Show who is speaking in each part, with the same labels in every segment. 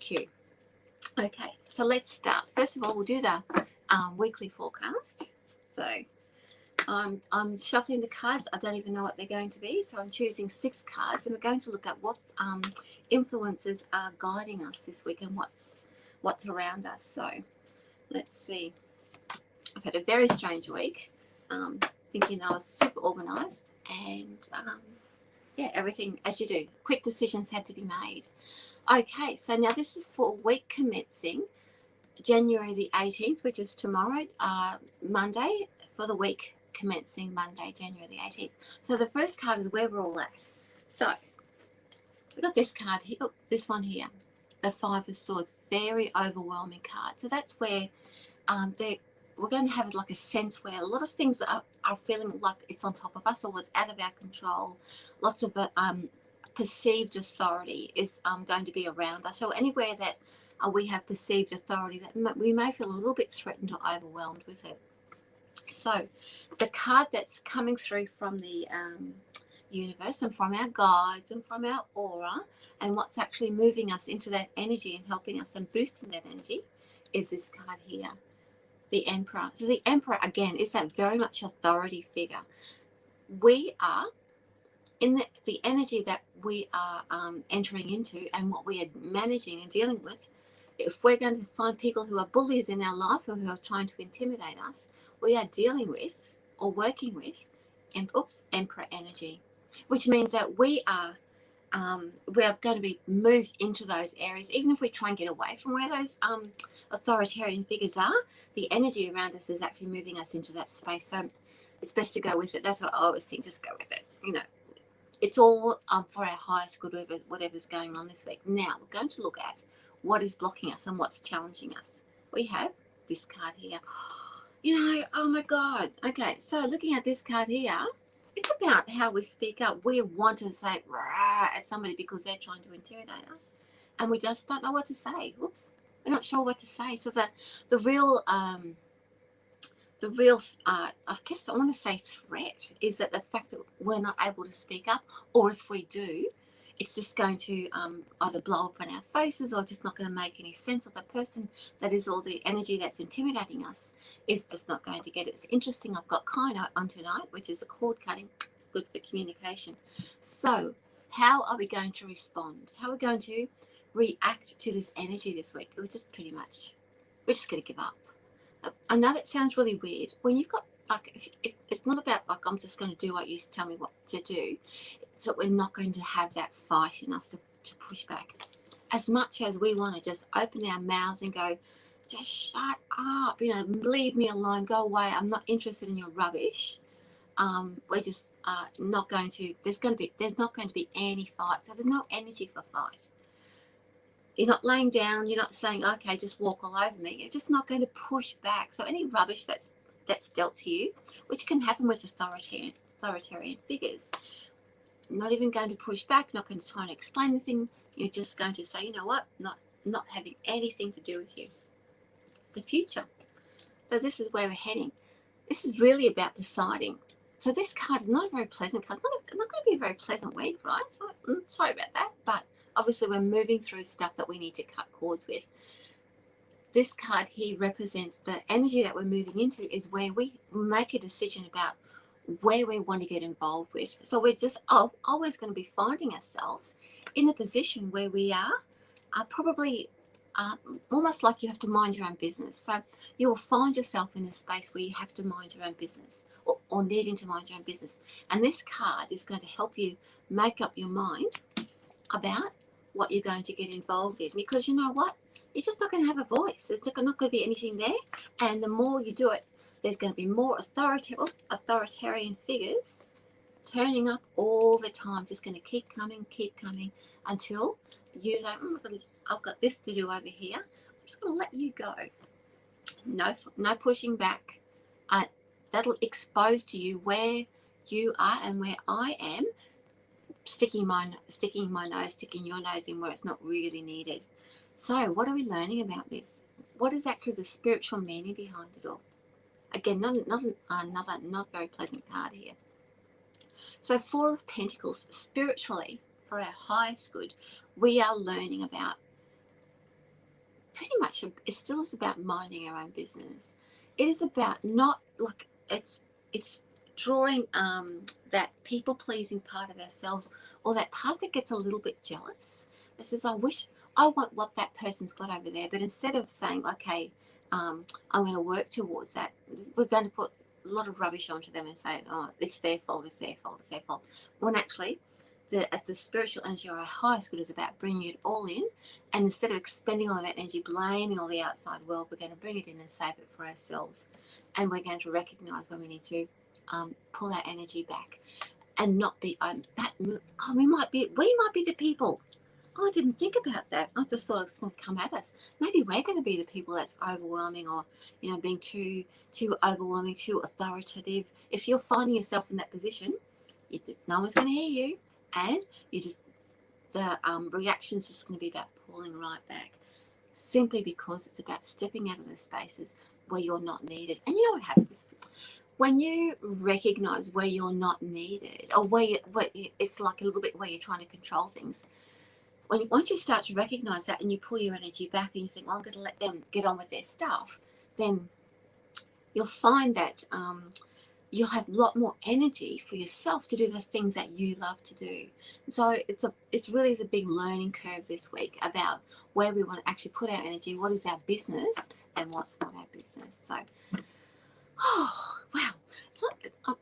Speaker 1: cue. Okay, so let's start. First of all, we'll do the weekly forecast. So I'm shuffling the cards. I don't even know what they're going to be. So I'm choosing 6 cards, and we're going to look at what influences are guiding us this week and what's around us. So let's see. I've had a very strange week, thinking I was super organised, and yeah, everything as you do. Quick decisions had to be made. Okay, so now this is for week commencing January the 18th, which is tomorrow, Monday, for the week commencing Monday, January the 18th. So the first card is where we're all at. So we've got this card here, this one here, the 5 of Swords, very overwhelming card. So that's where we're going to have like a sense where a lot of things are feeling like it's on top of us or it's out of our control. Lots of perceived authority is going to be around us. So anywhere that we have perceived authority, that we may feel a little bit threatened or overwhelmed with it. So the card that's coming through from the universe and from our guides and from our aura, and what's actually moving us into that energy and helping us and boosting that energy, is this card here, the Emperor. So the Emperor, again, is that very much authority figure. We are in the energy that we are entering into and what we are managing and dealing with. If we're going to find people who are bullies in our life or who are trying to intimidate us, we are dealing with or working with Emperor energy, which means that we are going to be moved into those areas. Even if we try and get away from where those authoritarian figures are, the energy around us is actually moving us into that space. So it's best to go with it. That's what I always think, just go with it. You know, it's all for our highest good, whatever's going on this week. Now we're going to look at what is blocking us and what's challenging us. We have this card here. You know, oh my God. Okay, so looking at this card here, it's about how we speak up. We want to say rah at somebody because they're trying to intimidate us, and we just don't know what to say. Oops, we're not sure what to say. So the real I guess I want to say threat is that the fact that we're not able to speak up, or if we do, it's just going to either blow up in our faces or just not going to make any sense, or the person that is all the energy that's intimidating us is just not going to get it. It's interesting, I've got Kino on tonight, which is a cord cutting, good for communication. So how are we going to respond? How are we going to react to this energy this week? We're just pretty much, we're just going to give up. I know that sounds really weird. When you've got, like, it's not about like I'm just going to do what you tell me what to do. So we're not going to have that fight in us to push back. As much as we want to just open our mouths and go, just shut up, you know, leave me alone, go away, I'm not interested in your rubbish. We're just not going to, there's not going to be any fight. So there's no energy for fight. You're not laying down, you're not saying, okay, just walk all over me. You're just not going to push back. So any rubbish that's dealt to you, which can happen with authoritarian figures, not even going to push back, not going to try and explain the thing. You're just going to say, you know what, not having anything to do with you. The future. So this is where we're heading. This is really about deciding. So this card is not a very pleasant card. Not going to be a very pleasant week, right? So, sorry about that, but obviously we're moving through stuff that we need to cut cords with. This card here represents the energy that we're moving into, is where we make a decision about where we want to get involved with. So we're just always going to be finding ourselves in a position where we are probably almost like you have to mind your own business. So you will find yourself in a space where you have to mind your own business, or needing to mind your own business. And this card is going to help you make up your mind about what you're going to get involved in, because you know what? You're just not going to have a voice. There's not going to be anything there. And the more you do it, there's going to be more authoritarian figures turning up all the time, just going to keep coming until you go, I've got this to do over here. I'm just going to let you go. No pushing back. That'll expose to you where you are and where I am, sticking your nose in where it's not really needed. So what are we learning about this? What is actually the spiritual meaning behind it all? Again, another not very pleasant card here. So 4 of Pentacles, spiritually, for our highest good, we are learning about pretty much it still is about minding our own business. It is about not like it's drawing that people pleasing part of ourselves, or that part that gets a little bit jealous, that says, I want what that person's got over there. But instead of saying, okay, I'm going to work towards that, we're going to put a lot of rubbish onto them and say, oh, it's their fault, it's their fault, it's their fault. When actually, as the spiritual energy or our highest good is about bringing it all in, and instead of expending all of that energy, blaming all the outside world, we're going to bring it in and save it for ourselves. And we're going to recognize when we need to pull our energy back and not be that. God, we might be the people. Oh, I didn't think about that. I just thought it's going to come at us. Maybe we're going to be the people that's overwhelming, or being too overwhelming, too authoritative. If you're finding yourself in that position, no one's going to hear you, and the reaction's just going to be about pulling right back, simply because it's about stepping out of those spaces where you're not needed. And you know what happens when you recognize where you're not needed, or where it's like a little bit where you're trying to control things. Once you start to recognize that, and you pull your energy back, and you think, well, I'm going to let them get on with their stuff, then you'll find that you'll have a lot more energy for yourself to do the things that you love to do. So it's really a big learning curve this week about where we want to actually put our energy, what is our business and what's not our business. So, oh, wow. So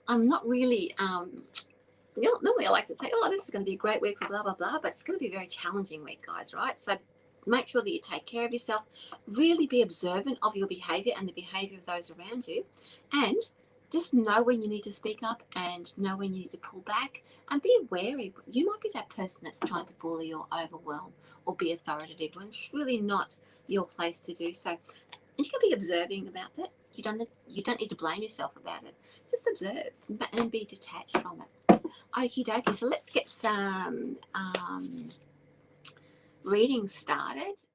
Speaker 1: I'm not really, normally I like to say, oh, this is going to be a great week for blah, blah, blah, but it's going to be a very challenging week, guys, right? So make sure that you take care of yourself, really be observant of your behavior and the behavior of those around you, and just know when you need to speak up and know when you need to pull back, and be wary. You might be that person that's trying to bully or overwhelm or be authoritative when it's really not your place to do so. You can be observing about that. You don't need to blame yourself about it. Just observe and be detached from it. Okie dokie. So let's get some reading started.